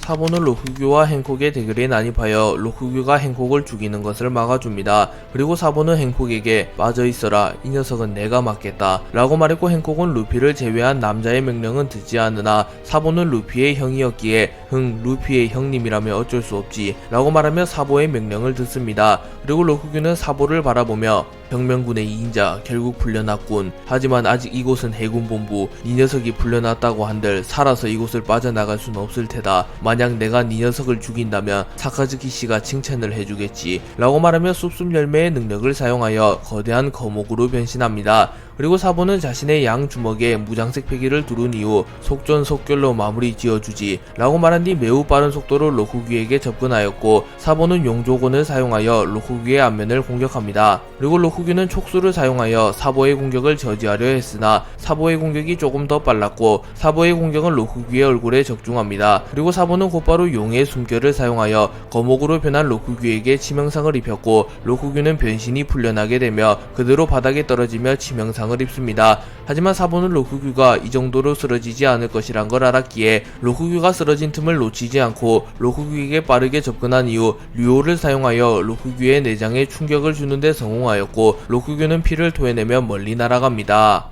사보는 로쿠규와 행콕의 대결에 난입하여 로쿠규가 행콕을 죽이는 것을 막아줍니다. 그리고 사보는 행콕에게 빠져있어라, 이 녀석은 내가 막겠다 라고 말했고 행콕은 루피를 제외한 남자의 명령은 듣지 않으나 사보는 루피의 형이었기에 루피의 형님이라면 어쩔 수 없지 라고 말하며 사보의 명령을 듣습니다. 그리고 로쿠규는 사보를 바라보며 혁명군의 2인자 결국 풀려났군. 하지만 아직 이곳은 해군본부, 네 녀석이 풀려났다고 한들 살아서 이곳을 빠져나갈 순 없을 테다. 만약 내가 네 녀석을 죽인다면 사카즈키 씨가 칭찬을 해주겠지 라고 말하며 숲숲 열매의 능력을 사용하여 거대한 거목으로 변신합니다. 그리고 사보는 자신의 양 주먹에 무장색 패기를 두른 이후 속전속결로 마무리 지어주지 라고 말한 뒤 매우 빠른 속도로 로쿠규에게 접근하였고 사보는 용조곤을 사용하여 로쿠규의 앞면을 공격합니다. 그리고 로쿠규는 촉수를 사용하여 사보의 공격을 저지하려 했으나 사보의 공격이 조금 더 빨랐고 사보의 공격은 로쿠규의 얼굴에 적중합니다. 그리고 사보는 곧바로 용의 숨결을 사용하여 거목으로 변한 로쿠규에게 치명상을 입혔고 로쿠규는 변신이 풀려나게 되며 그대로 바닥에 떨어지며 치명상을 입습니다. 하지만 사보는 로쿠규가 이 정도로 쓰러지지 않을 것이란 걸 알았기에 로쿠규가 쓰러진 틈을 놓치지 않고 로쿠규에게 빠르게 접근한 이후 류오를 사용하여 로쿠규의 내장에 충격을 주는데 성공하였고 로쿠규는 피를 토해내며 멀리 날아갑니다.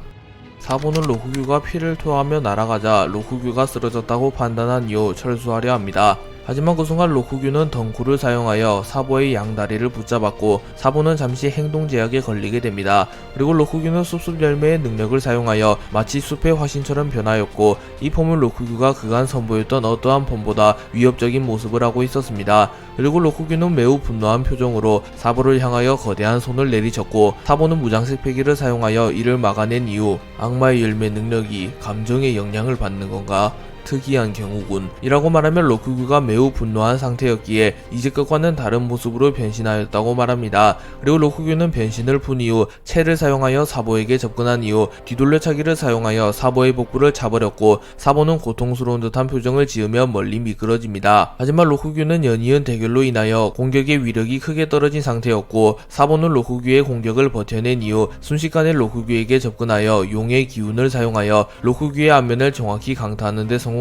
사보는 로쿠규가 피를 토하며 날아가자 로쿠규가 쓰러졌다고 판단한 이후 철수하려 합니다. 하지만 그 순간 로쿠규는 덩쿨을 사용하여 사보의 양다리를 붙잡았고 사보는 잠시 행동 제약에 걸리게 됩니다. 그리고 로쿠규는 숲숲 열매의 능력을 사용하여 마치 숲의 화신처럼 변하였고 이 폼은 로쿠규가 그간 선보였던 어떠한 폼보다 위협적인 모습을 하고 있었습니다. 그리고 로쿠규는 매우 분노한 표정으로 사보를 향하여 거대한 손을 내리쳤고 사보는 무장색 패기를 사용하여 이를 막아낸 이후 악마의 열매 능력이 감정의 영향을 받는 건가? 특이한 경우군 이라고 말하며 로쿠규가 매우 분노한 상태였기에 이제껏과는 다른 모습으로 변신하였다고 말합니다. 그리고 로쿠규는 변신을 푼 이후 채를 사용하여 사보에게 접근한 이후 뒤돌려차기를 사용하여 사보의 복부를 차버렸고 사보는 고통스러운 듯한 표정을 지으며 멀리 미끄러집니다. 하지만 로쿠규는 연이은 대결로 인하여 공격의 위력이 크게 떨어진 상태였고 사보는 로쿠규의 공격을 버텨낸 이후 순식간에 로쿠규에게 접근하여 용의 기운을 사용하여 로쿠규의 앞면을 정확히 강타하는 데 성공합니다.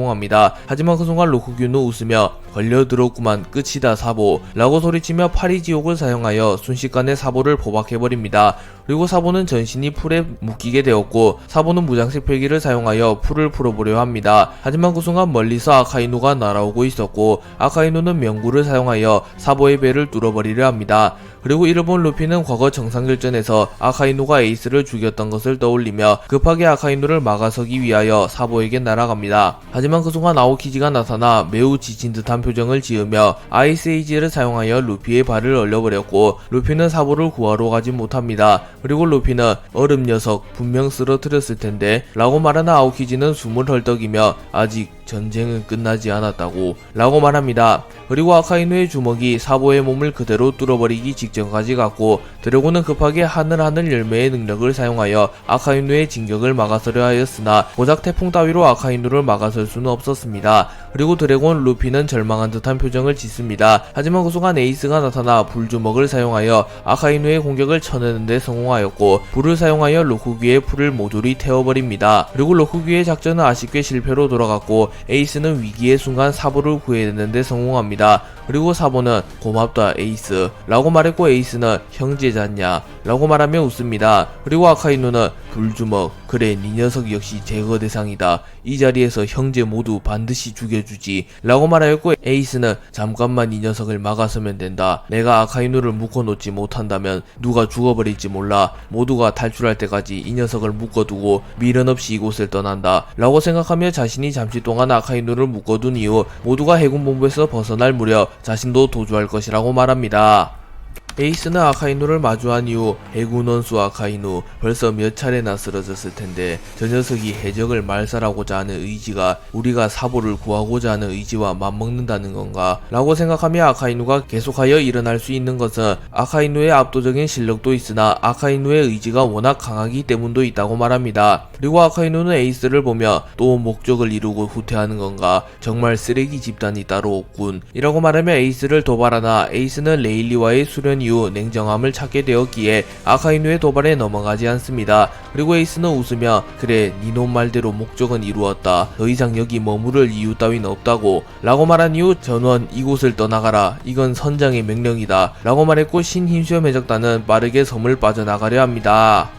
하지만 그 순간 로쿠규는 웃으며 걸려들었구만, 끝이다 사보 라고 소리치며 파리지옥을 사용하여 순식간에 사보를 포박해버립니다. 그리고 사보는 전신이 풀에 묶이게 되었고 사보는 무장색 패기를 사용하여 풀을 풀어보려 합니다. 하지만 그 순간 멀리서 아카이누가 날아오고 있었고 아카이누는 명구를 사용하여 사보의 배를 뚫어버리려 합니다. 그리고 이를 본 루피는 과거 정상결전에서 아카이누가 에이스를 죽였던 것을 떠올리며 급하게 아카이누를 막아서기 위하여 사보에게 날아갑니다. 하지만 그 순간 아오키지가 나타나 매우 지친 듯한 표정을 지으며 아이스 에이지를 사용하여 루피의 발을 얼려버렸고 루피는 사보를 구하러 가지 못합니다. 그리고 루피는 얼음 녀석 분명 쓰러뜨렸을 텐데 라고 말하는 아오키지는 숨을 헐떡이며 아직 전쟁은 끝나지 않았다고 라고 말합니다. 그리고 아카이누의 주먹이 사보의 몸을 그대로 뚫어버리기 직전까지 갔고 드래곤은 급하게 하늘하늘 열매의 능력을 사용하여 아카이누의 진격을 막아서려 하였으나 고작 태풍 따위로 아카이누를 막아설 수는 없었습니다. 그리고 드래곤 루피는 절망한 듯한 표정을 짓습니다. 하지만 그 순간 에이스가 나타나 불주먹을 사용하여 아카이누의 공격을 쳐내는 데 성공하였고 불을 사용하여 로쿠규의 풀을 모조리 태워버립니다. 그리고 로쿠규의 작전은 아쉽게 실패로 돌아갔고 에이스는 위기의 순간 사보를 구해내는 데 성공합니다. 그리고 사보는 고맙다 에이스 라고 말했고 에이스는 형제잖냐 라고 말하며 웃습니다. 그리고 아카이누는 불주먹 그래 네 녀석 역시 제거 대상이다. 이 자리에서 형제 모두 반드시 죽여주지 라고 말하였고 에이스는 잠깐만 이 녀석을 막아서면 된다. 내가 아카이누를 묶어놓지 못한다면 누가 죽어버릴지 몰라. 모두가 탈출할 때까지 이 녀석을 묶어두고 미련 없이 이곳을 떠난다 라고 생각하며 자신이 잠시 동안 아카이누를 묶어둔 이후 모두가 해군본부에서 벗어날 무렵 자신도 도주할 것이라고 말합니다. 에이스는 아카이누를 마주한 이후 해군 원수 아카이누 벌써 몇 차례나 쓰러졌을 텐데 저 녀석이 해적을 말살하고자 하는 의지가 우리가 사보를 구하고자 하는 의지와 맞먹는다는 건가 라고 생각하며 아카이누가 계속하여 일어날 수 있는 것은 아카이누의 압도적인 실력도 있으나 아카이누의 의지가 워낙 강하기 때문도 있다고 말합니다. 그리고 아카이누는 에이스를 보며 또 목적을 이루고 후퇴하는 건가 정말 쓰레기 집단이 따로 없군 이라고 말하며 에이스를 도발하나 에이스는 레일리와의 수련 이후 냉정함을 찾게 되었기에 아카이누의 도발에 넘어가지 않습니다. 그리고 에이스는 웃으며 그래 니놈 말대로 목적은 이루었다. 더 이상 여기 머무를 이유 따윈 없다고 라고 말한 이후 전원 이곳을 떠나가라. 이건 선장의 명령이다 라고 말했고 신힘수염 해적단은 빠르게 섬을 빠져나가려 합니다.